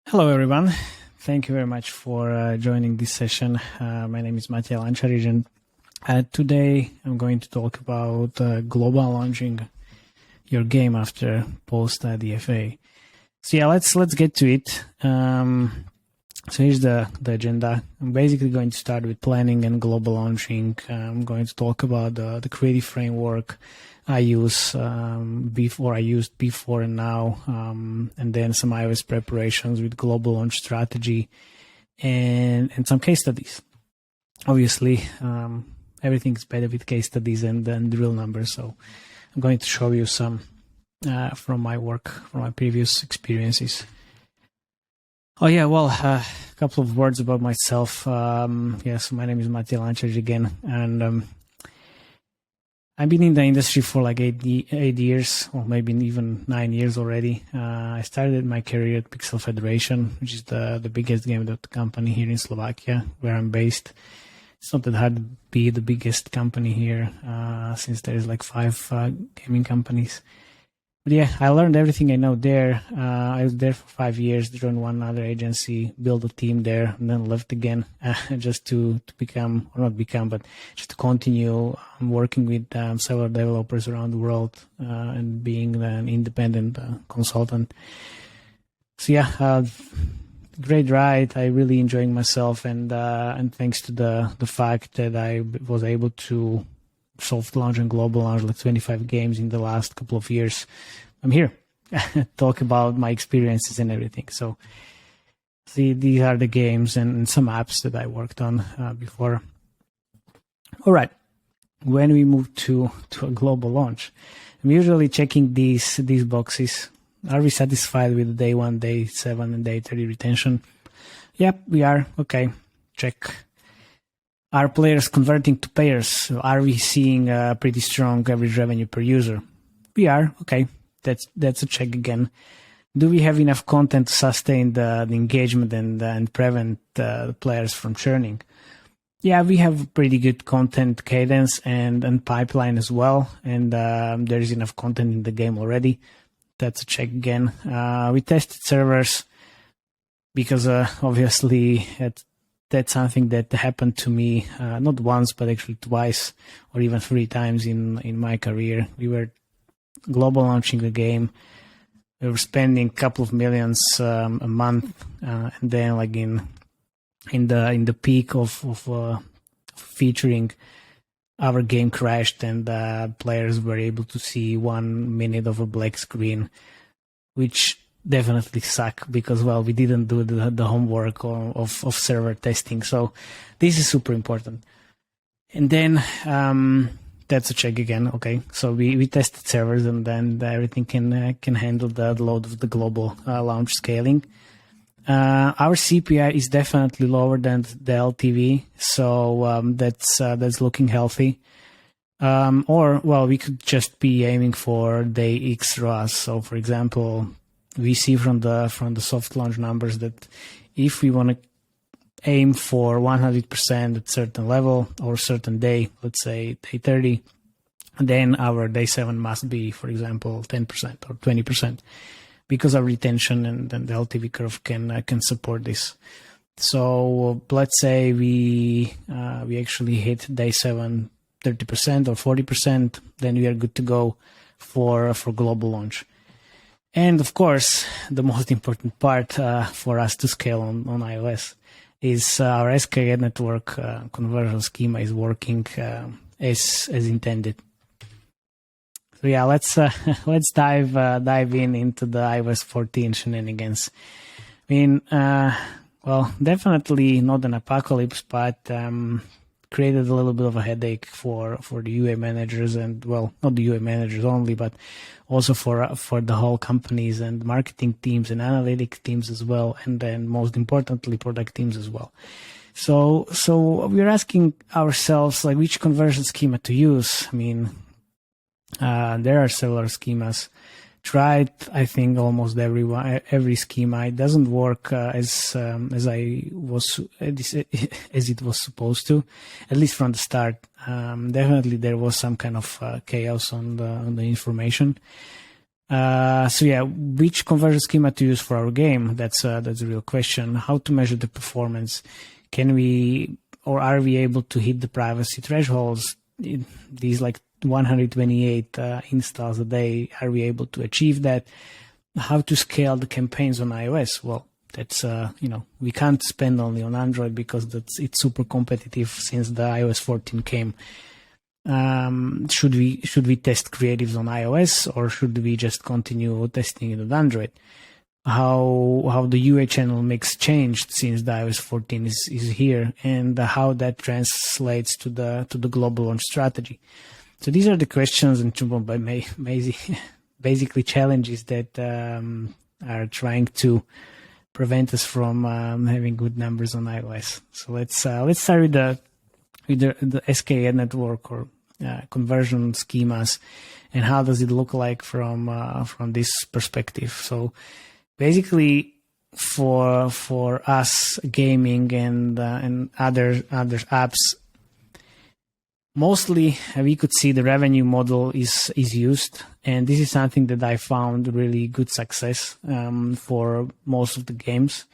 Hello, everyone. Thank you very much for joining this session. My name is Matej Lancaric, and today I'm going to talk about global launching your game after post IDFA. So yeah, let's get to it. So here's the agenda. I'm basically going to start with planning and global launching. I'm going to talk about the creative framework I use used before and now, and then some iOS preparations with global launch strategy and some case studies. Obviously, everything's better with case studies and real numbers. So I'm going to show you some from my work, from my previous experiences. Oh yeah, well, a couple of words about myself. So my name is Matej Lancaric again, and I've been in the industry for like 8 years, or maybe even 9 years already. I started my career at Pixel Federation, which is the biggest game company here in Slovakia, where I'm based. It's not that hard to be the biggest company here, since there is like 5 gaming companies. But yeah, I learned everything I know there. I was there for 5 years, joined one other agency, built a team there, and then left again, just to become, or not become, but just to continue working with several developers around the world and being an independent consultant. So yeah, great ride. I really enjoying myself, and thanks to the fact that I was able to soft launch and global launch like 25 games in the last couple of years, I'm here talk about my experiences and everything. So see, these are the games and some apps that I worked on before. All right, when we move to a global launch, I'm usually checking these boxes. Are we satisfied with day 1, day 7, and day 30 retention? Yep, we are. Okay, check. Are players converting to payers? Are we seeing a pretty strong average revenue per user? We are. Okay, that's a check again. Do we have enough content to sustain the engagement and prevent players from churning? Yeah, we have pretty good content cadence and pipeline as well, and there's enough content in the game already. That's a check again. We tested servers because obviously that's something that happened to me not once, but actually twice or even 3 times in my career. We were global launching the game. We were spending a couple of millions a month, and then like in the peak of featuring, our game crashed, and players were able to see 1 minute of a black screen, which definitely suck because, well, we didn't do the homework of server testing. So this is super important. And then that's a check again. Okay, so we tested servers, and then everything can handle the load of the global launch scaling. Our CPI is definitely lower than the LTV, so that's looking healthy. Or well, we could just be aiming for day X ROAS. So for example, we see from the soft launch numbers that if we want to aim for 100% at certain level or certain day, let's say day 30, then our day 7 must be, for example, 10% or 20%, because our retention and the LTV curve can support this. So let's say we actually hit day 7 30% or 40%, then we are good to go for global launch. And of course, the most important part for us to scale on iOS is our SKAN network conversion schema is working as intended. So yeah, let's dive into the iOS 14 shenanigans. I mean, well, definitely not an apocalypse, but created a little bit of a headache for the UA managers, and well, not the UA managers only, but also for the whole companies and marketing teams and analytics teams as well, and then most importantly, product teams as well. So we're asking ourselves, like, which conversion schema to use. I mean, there are several schemas. Tried, I think, almost every schema. It doesn't work as it was supposed to, at least from the start. Definitely, there was some kind of chaos on the information. So yeah, which conversion schema to use for our game? That's a real question. How to measure the performance? Can we, or are we able to hit the privacy thresholds? These like 128 installs a day, are we able to achieve that? How to scale the campaigns on iOS? Well, that's we can't spend only on Android because it's super competitive since the iOS 14 came. Should we test creatives on iOS, or should we just continue testing it on Android? How the UA channel mix changed since the iOS 14 is here, and how that translates to the global launch strategy. So these are the questions and basically challenges that are trying to prevent us from having good numbers on iOS. So let's start with the SKAN network or conversion schemas, and how does it look like from this perspective. So basically, for us gaming and other apps, mostly we could see the revenue model is used, and this is something that I found really good success for most of the games.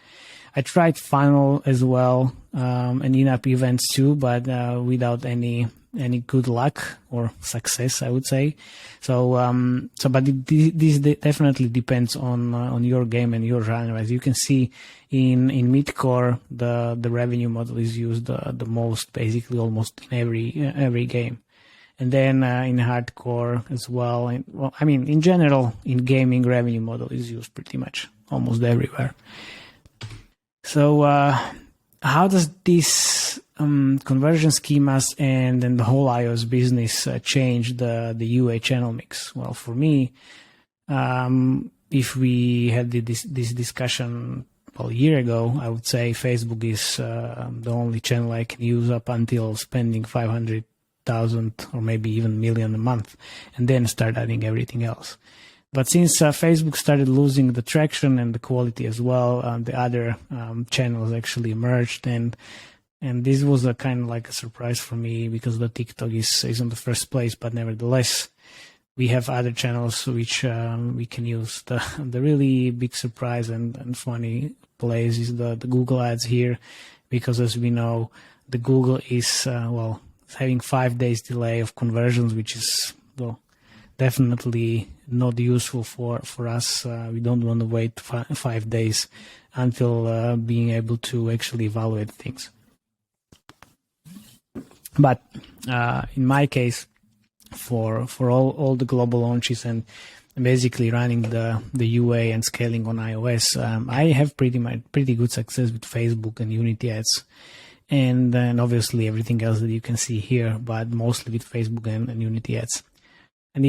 I tried funnel as well and in-app events too, but without any good luck or success, I would say. But this definitely depends on your game and your genre. As you can see in Midcore, the revenue model is used the most, basically almost in every game. And then in hardcore as well. In general, in gaming, revenue model is used pretty much almost everywhere. So how does this conversion schemas and then the whole iOS business change the UA channel mix? Well, for me, if we had this discussion a year ago, I would say Facebook is the only channel I can use up until spending 500,000 or maybe even million a month, and then start adding everything else. But since Facebook started losing the traction and the quality as well, the other channels actually emerged, and this was a kind of like a surprise for me, because the TikTok is on the first place. But nevertheless, we have other channels which we can use. The really big surprise and funny place is the Google ads here, because as we know, the Google is having 5 days delay of conversions, which is definitely not useful for us. We don't want to wait 5 days until being able to actually evaluate things. But in my case, for all the global launches and basically running the UA and scaling on iOS, I have pretty good success with Facebook and Unity ads, and then obviously everything else that you can see here, but mostly with Facebook and Unity ads. And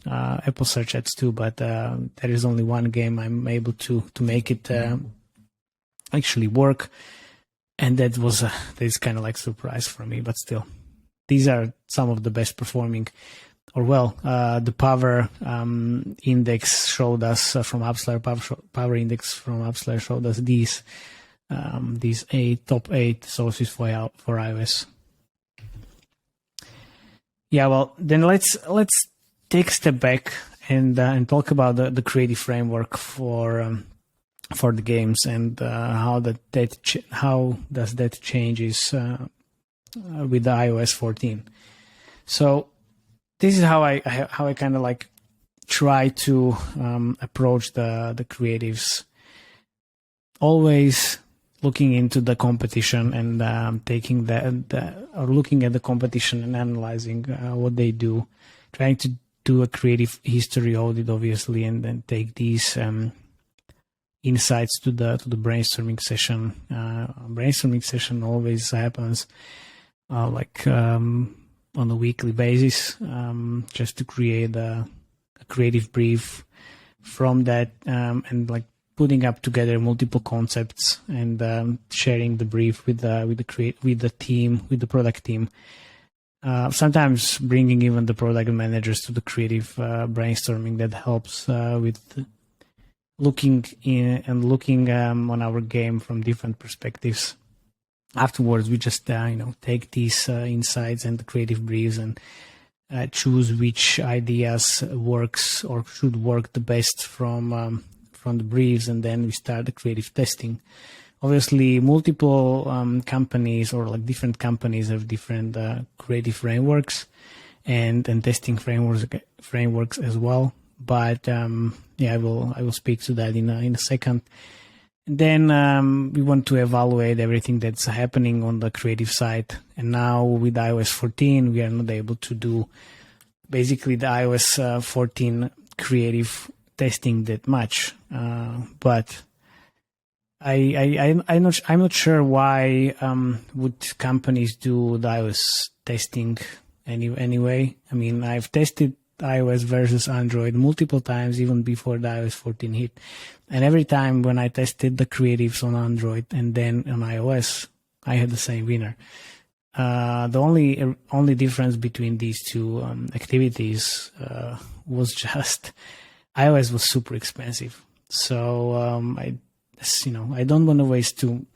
Apple search ads too, but there is only one game I'm able to make it actually work, and that is kind of like surprise for me. But still, these are some of the best performing, the power index showed us from AppsLayer, power index from AppsLayer showed us these top 8 sources for iOS. Yeah, well, then let's take a step back and talk about the creative framework for the games, and how does that changes with the iOS 14. So this is how I kind of like try to approach the creatives. Always looking into the competition and looking at the competition and analyzing what they do, trying to do a creative history audit, obviously, and then take these insights to the brainstorming session. Brainstorming session always happens on a weekly basis, just to create a creative brief from that, and like putting up together multiple concepts and sharing the brief with the team, with the product team. Sometimes bringing even the product managers to the creative brainstorming. That helps with looking on our game from different perspectives. Afterwards, we just take these insights and the creative briefs and choose which ideas works or should work the best from the briefs, and then we start the creative testing. Obviously, multiple companies or like different companies have different creative frameworks and testing frameworks as well. But yeah, I will speak to that in a second. And then we want to evaluate everything that's happening on the creative side. And now with iOS 14, we are not able to do basically the iOS 14 creative testing that much. But I'm not sure why would companies do the iOS testing anyway. I mean, I've tested iOS versus Android multiple times, even before the iOS 14 hit. And every time when I tested the creatives on Android and then on iOS, I had the same winner. The only difference between these two activities was just iOS was super expensive. So I don't want to waste too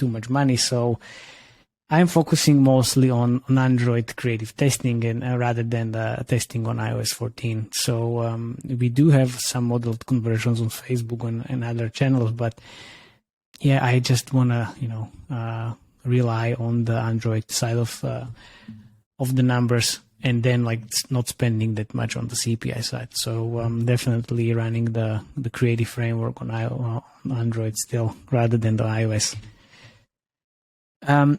much money. So I'm focusing mostly on Android creative testing and rather than the testing on iOS 14. So we do have some modeled conversions on Facebook and other channels, but yeah, I just want to rely on the Android side of the numbers, and then like not spending that much on the CPI side. So definitely running the creative framework on Android still rather than the iOS.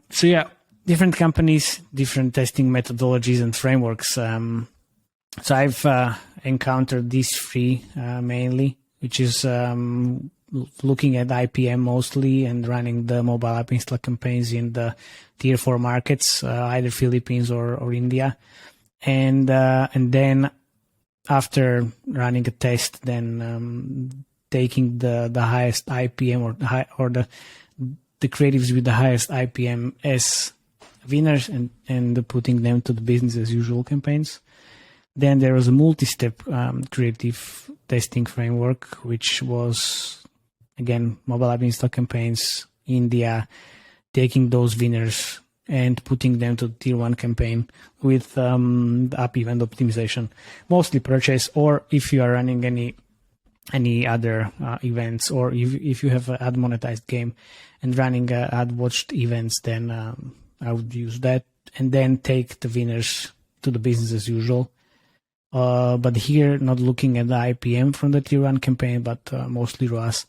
So yeah, different companies, different testing methodologies and frameworks. So I've encountered these three mainly, which is looking at IPM mostly and running the mobile app install campaigns in the tier 4 markets, either Philippines or India. And then after running a test, then taking the highest IPM or the creatives with the highest IPM as winners and putting them to the business as usual campaigns. Then there was a multi-step creative testing framework, which was, again, mobile app install campaigns, India, taking those winners and putting them to the tier 1 campaign with the app event optimization, mostly purchase, or if you are running any other events, or if you have an ad monetized game and running ad watched events, then I would use that and then take the winners to the business as usual. But here, not looking at the IPM from the tier 1 campaign, but mostly ROAS.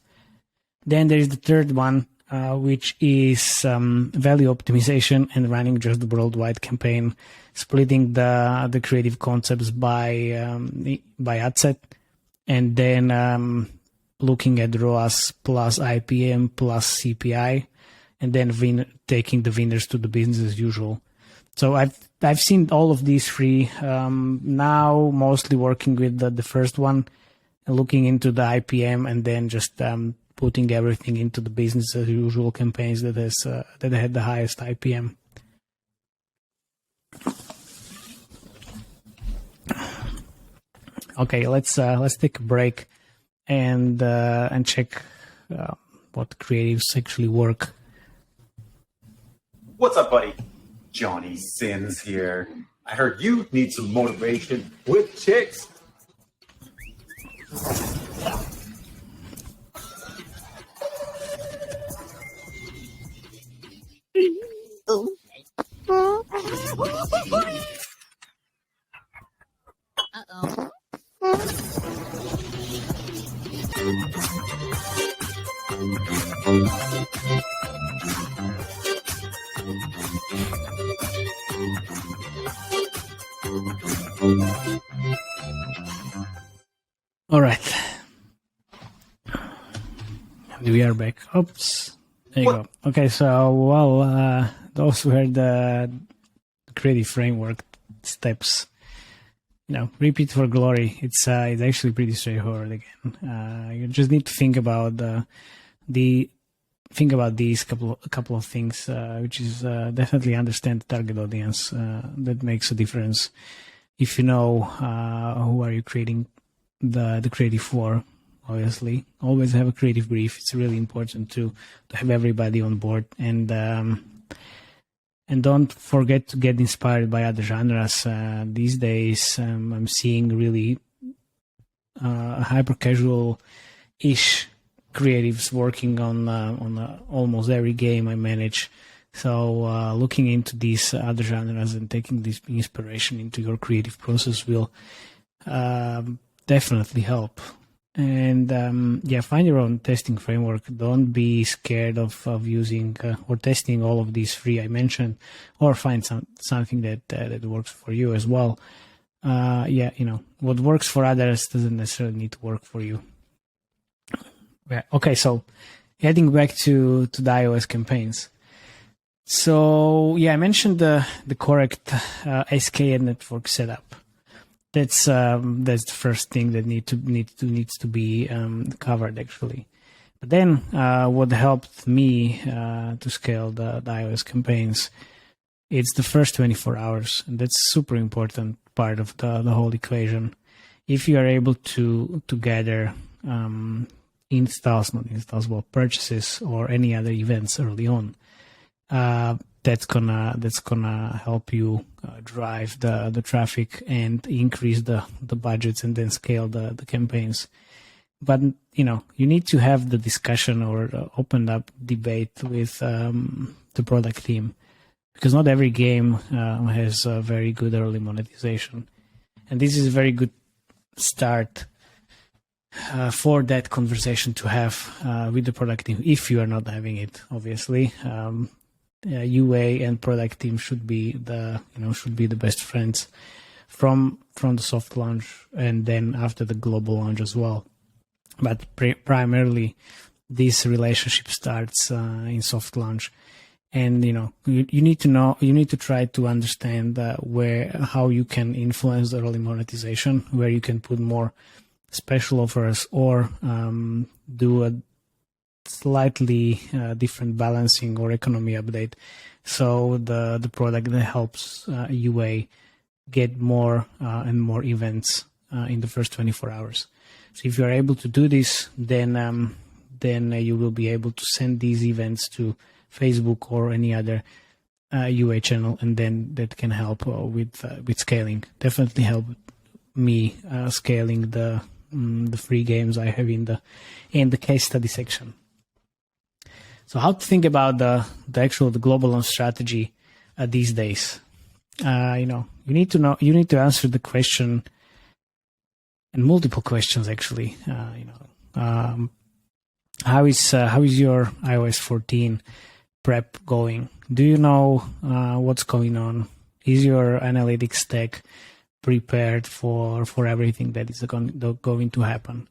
Then there is the third one, which is value optimization and running just the worldwide campaign, splitting the creative concepts by ad set, and then looking at ROAS plus IPM plus CPI, and then taking the winners to the business as usual. So I've seen all of these three. Now mostly working with the first one, looking into the IPM, and then just putting everything into the business as usual campaigns that had the highest IPM. Okay, let's take a break and check what creatives actually work. What's up, buddy? Johnny Sins here. I heard you need some motivation with chicks. Uh-oh. All right. We are back. Oops. There you go. Okay, so, those were the creative framework steps. Repeat for glory. It's actually pretty straightforward again. You just need to think about these couple of things, which is definitely understand the target audience. That makes a difference. If you know who are you creating the creative for, obviously, always have a creative brief. It's really important to have everybody on board, and And don't forget to get inspired by other genres. These days, I'm seeing really hyper casual-ish creatives working on almost every game I manage. So looking into these other genres and taking this inspiration into your creative process will definitely help. And find your own testing framework. Don't be scared of using or testing all of these free I mentioned, or find something that works for you as well. What works for others doesn't necessarily need to work for you. Yeah. Okay, so heading back to the iOS campaigns. So I mentioned the correct SKAN network setup. That's the first thing that needs to be covered actually. But then what helped me to scale the iOS campaigns, it's the first 24 hours, and that's super important part of the whole equation. If you are able to gather purchases or any other events early on, that's gonna help you drive the traffic and increase the budgets and then scale the campaigns. But you need to have the discussion or open up debate with the product team, because not every game has a very good early monetization, and this is a very good start for that conversation to have with the product team. If you are not having it, obviously. UA and product team should be the best friends from the soft launch and then after the global launch as well. But primarily, this relationship starts in soft launch, and you need to try to understand how you can influence the early monetization, where you can put more special offers or do a slightly different balancing or economy update, so the product that helps UA get more and more events in the first 24 hours. So if you are able to do this, then you will be able to send these events to Facebook or any other UA channel, and then that can help with scaling. Definitely help me scaling the free games I have in the case study section. So how to think about the global launch strategy these days? You need to answer the question, and multiple questions actually. How is your iOS 14 prep going? Do you know what's going on? Is your analytics stack prepared for everything that is going to happen?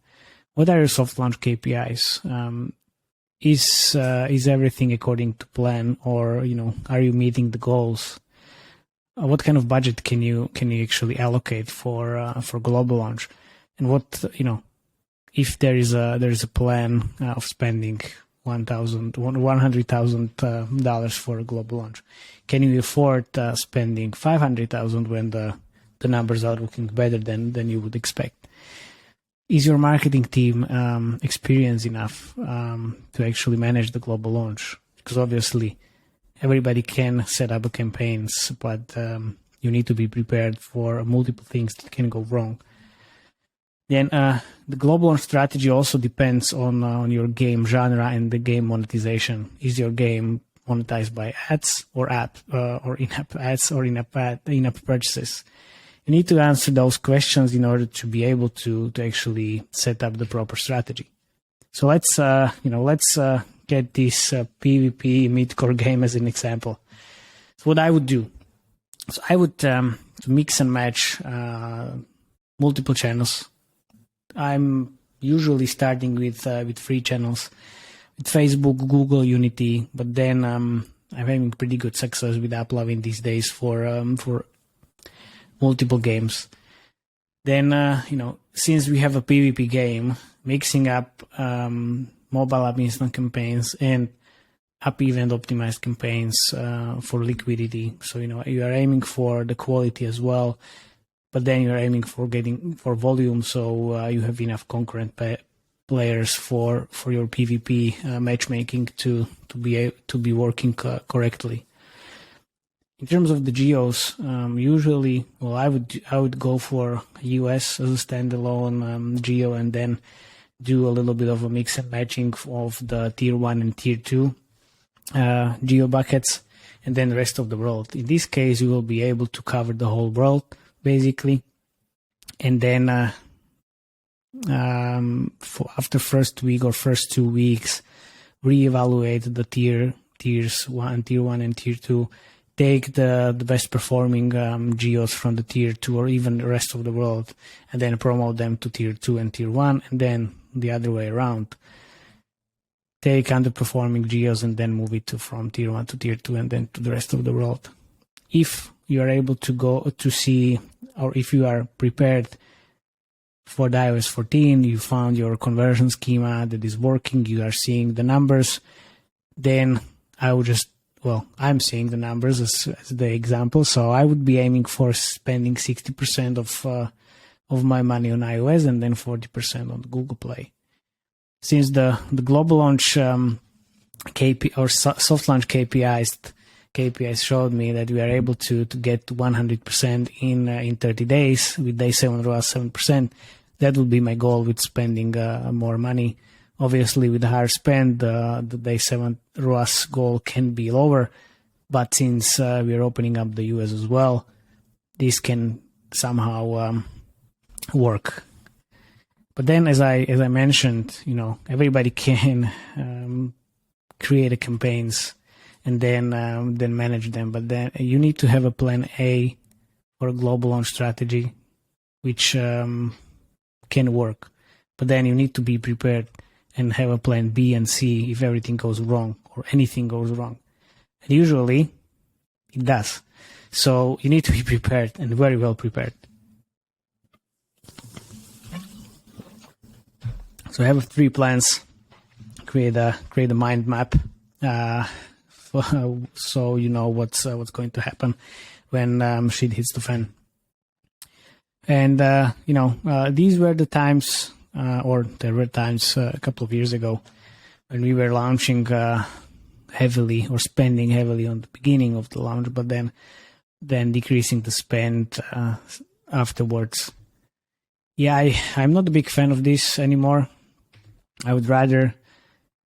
What are your soft launch KPIs? Is everything according to plan, or are you meeting the goals? What kind of budget can you actually allocate for global launch? And what if there is a plan of spending $100,000 for a global launch, can you afford spending $500,000 when the numbers are looking better than you would expect? Is your marketing team experienced enough to actually manage the global launch? Because obviously everybody can set up campaigns, but you need to be prepared for multiple things that can go wrong. Then the global launch strategy also depends on your game genre and the game monetization. Is your game monetized by ads or in-app ads or in-app purchases? You need to answer those questions in order to be able to actually set up the proper strategy. So let's get this PvP Midcore game as an example. So what I would do, I would to mix and match multiple channels. I'm usually starting with free channels, with Facebook, Google, Unity, but then I'm having pretty good success with AppLovin these days for multiple games. Then since we have a PvP game, mixing up mobile app instant campaigns and app event optimized campaigns for liquidity. So you are aiming for the quality as well, but then you're aiming for volume, so you have enough concurrent players for your PvP matchmaking to be working correctly. in terms of the geos, usually, well, I would go for US as a standalone geo, and then do a little bit of a mix and matching of the tier 1 and tier 2 geo buckets, and then the rest of the world. In this case, you will be able to cover the whole world basically, and then after first week or first 2 weeks, reevaluate the tier 1 and tier 2. Take the best performing geos from the tier 2 or even the rest of the world, and then promote them to tier 2 and tier 1, and then the other way around. Take underperforming geos and then move it from tier 1 to tier 2 and then to the rest of the world. If you are able to go to see, or if you are prepared for the iOS 14, you found your conversion schema that is working, you are seeing the numbers, then I would just, well, I'm seeing the numbers as the example, so I would be aiming for spending 60% of my money on iOS and then 40% on Google Play. Since the global launch KP or soft launch KPIs showed me that we are able to get 100% in 30 days with day 7 ROAS 7%, that would be my goal with spending more money. Obviously, with the higher spend, the day 7 ROAS goal can be lower, but since we are opening up the US as well, this can somehow work. But then, as I mentioned, everybody can create a campaigns and then manage them. But then you need to have a plan A for a global launch strategy, which can work. But then you need to be prepared and have a plan B and C if everything goes wrong or anything goes wrong. And usually it does. So you need to be prepared and very well prepared. So I have 3 plans. Create a mind map, so you know what's going to happen when shit hits the fan. And these were the times, or there were times a couple of years ago when we were launching heavily or spending heavily on the beginning of the launch, but then decreasing the spend afterwards. Yeah, I'm not a big fan of this anymore. I would rather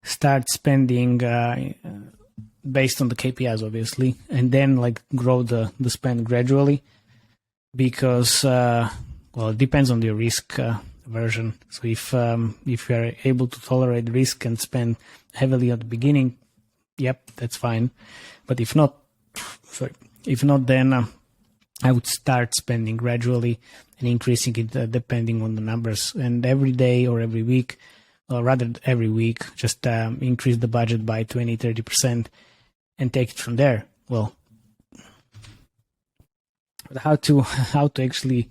start spending based on the KPIs, obviously, and then grow the spend gradually, because it depends on your risk aversion. So if you are able to tolerate risk and spend heavily at the beginning, yep, that's fine. But if not, then I would start spending gradually and increasing it depending on the numbers. And every day or every week, or rather every week, just increase the budget by 20-30% and take it from there. Well, but how to actually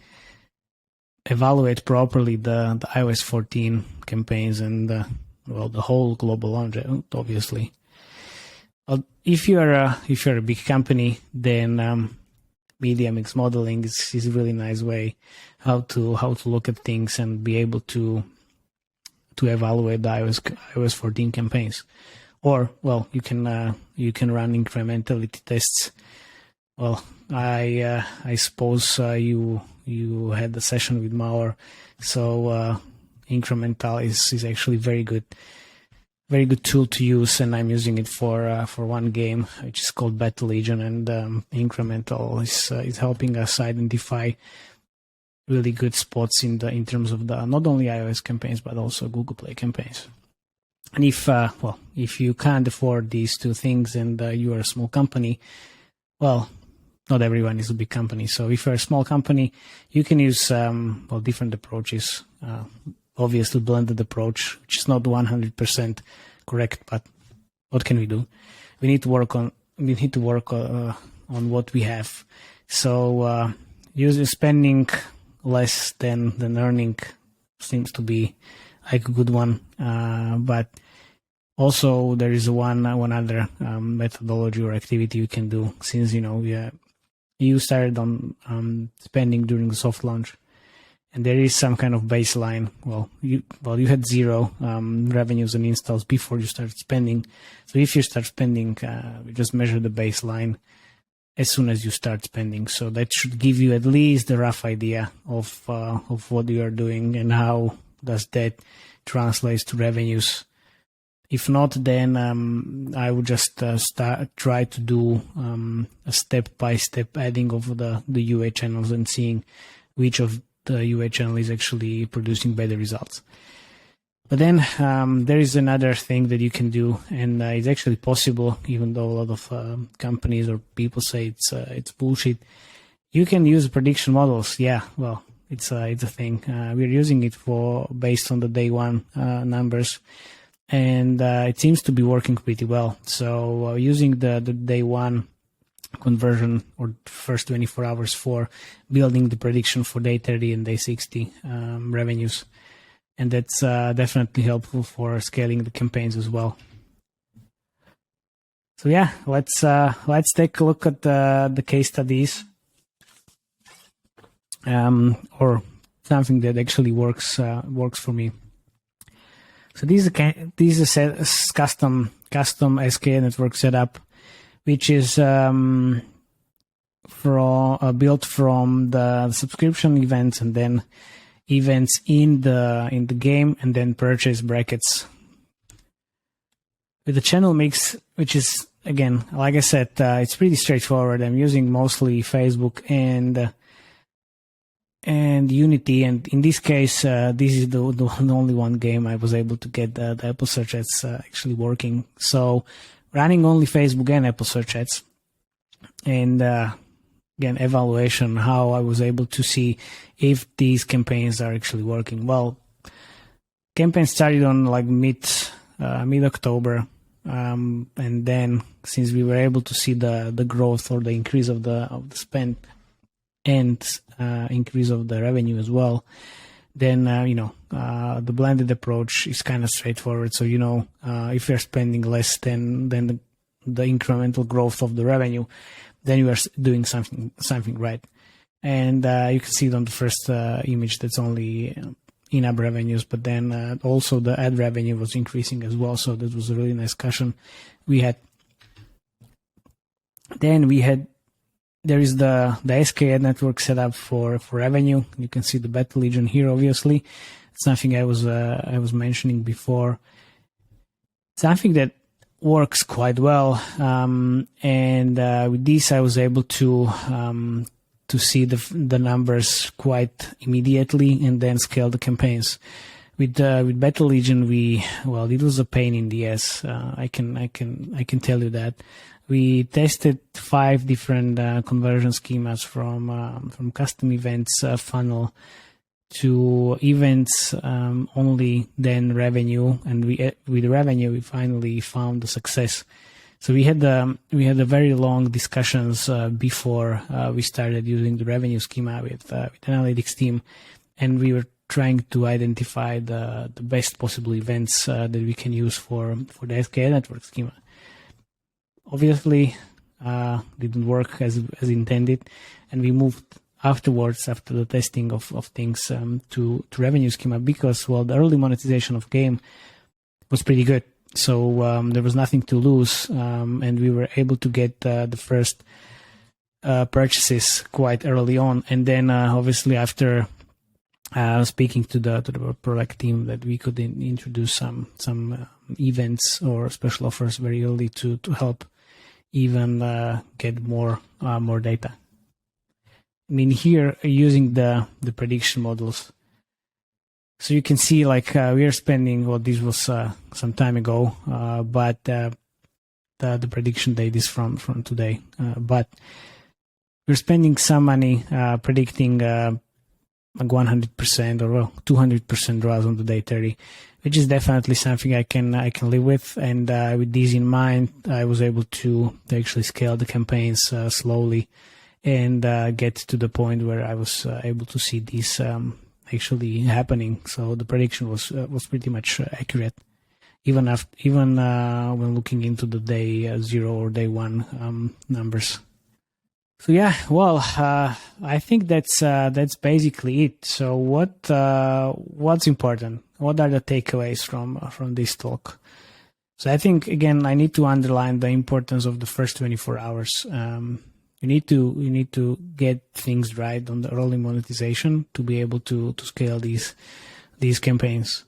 evaluate properly the iOS 14 campaigns and the whole global launch, obviously. If you're a big company, then media mix modeling is a really nice way how to look at things and be able to evaluate the iOS 14 campaigns. Or you can run incrementality tests. Well, I suppose you had the session with Mauer, so incremental is actually very good tool to use, and I'm using it for one game which is called Battle Legion, and incremental is helping us identify really good spots in terms of the not only iOS campaigns but also Google Play campaigns. And if you can't afford these 2 things and you are a small company, well, not everyone is a big company. So if you're a small company, you can use different approaches. Obviously, blended approach, which is not 100% correct, but what can we do? We need to work on what we have. So spending less than earning seems to be like a good one, but also there is one other methodology or activity you can do, since you started on spending during the soft launch, and there is some kind of baseline. You had 0 revenues and installs before you started spending. So if you start spending, we just measure the baseline as soon as you start spending. So that should give you at least a rough idea of what you are doing and how does that translate to revenues. If not, then I would just try to do a step-by-step adding of the UA channels and seeing which of the UA channel is actually producing better results. But then there is another thing that you can do, and it's actually possible, even though a lot of companies or people say it's bullshit. You can use prediction models. Yeah, well, it's a thing. We're using it based on the day one numbers, and it seems to be working pretty well. So using the day one conversion or first 24 hours for building the prediction for day 30 and day 60 revenues. And that's definitely helpful for scaling the campaigns as well. So yeah, let's take a look at the case studies, or something that actually works for me. So this is a custom SKA network setup, which is built from the subscription events and then events in the game, and then purchase brackets with the channel mix, which is, again, like I said, it's pretty straightforward. I'm using mostly Facebook and Unity, and in this case, this is the only one game I was able to get the Apple search ads actually working. So running only Facebook and Apple search ads, and again, evaluation, how I was able to see if these campaigns are actually working. Well, campaign started on like mid-October, and then since we were able to see the growth or the increase of the spend and increase of the revenue as well, then the blended approach is kind of straightforward. So if you're spending less than the incremental growth of the revenue, then you are doing something right. And you can see it on the first image that's only in-app revenues, but then also the ad revenue was increasing as well. So that was a really nice cushion we had. Then there is the SKA network set up for revenue. You can see the Battle Legion here, obviously. It's something I was mentioning before. Something that works quite well, and with this I was able to see the numbers quite immediately and then scale the campaigns. With Battle Legion, it was a pain in the ass. I can tell you that. We tested 5 different conversion schemas from custom events funnel to events only, then revenue, and with revenue we finally found the success. So we had a very long discussions before we started using the revenue schema with analytics team, and we were trying to identify the best possible events that we can use for the SKA network schema. Obviously, didn't work as intended, and we moved afterwards, after the testing of things, to revenue schema, because the early monetization of game was pretty good. So there was nothing to lose, and we were able to get the first purchases quite early on. And then obviously after speaking to the product team, that we could introduce some events or special offers very early to help even get more data. I mean, here using the prediction models, so you can see we are spending. This was some time ago, but the prediction date is from today. But we're spending some money predicting 100% or 200% ROAS on the day 30, which is definitely something I can live with. And with this in mind, I was able to actually scale the campaigns slowly and get to the point where I was able to see this actually happening. So the prediction was pretty much accurate, even when looking into the day 0 or day 1 numbers. So yeah, I think that's basically it. So what's important? What are the takeaways from this talk? So I think, again, I need to underline the importance of the first 24 hours. you need to get things right on the early monetization to be able to scale these campaigns.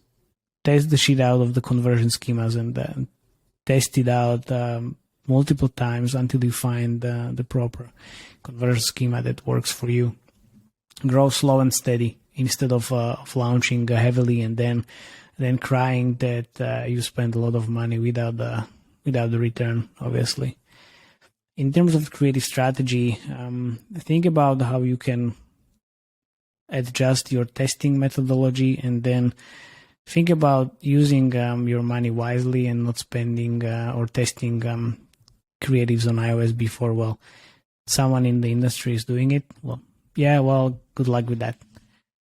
Test the shit out of the conversion schemas and test it out multiple times until you find the proper conversion schema that works for you. Grow slow and steady instead of launching heavily and then crying that you spend a lot of money without the return, obviously. In terms of creative strategy, think about how you can adjust your testing methodology, and then think about using your money wisely and not spending or testing creatives on iOS before, well, someone in the industry is doing it. Well, yeah, well, good luck with that.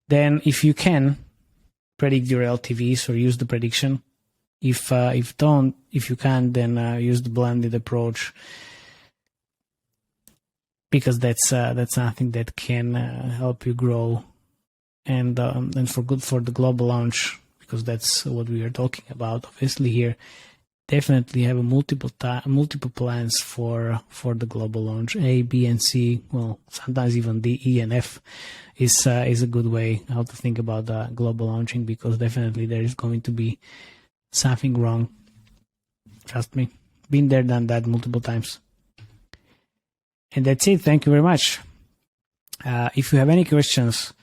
Then if you can, predict your LTVs or use the prediction. If you can't, then use the blended approach, because that's something that can help you grow, and for the global launch, because that's what we are talking about. Obviously, here, definitely have a multiple plans for the global launch. A, B, and C. Well, sometimes even D, E, and F is a good way how to think about global launching, because definitely there is going to be something wrong. Trust me, been there, done that multiple times. And that's it. Thank you very much. If you have any questions,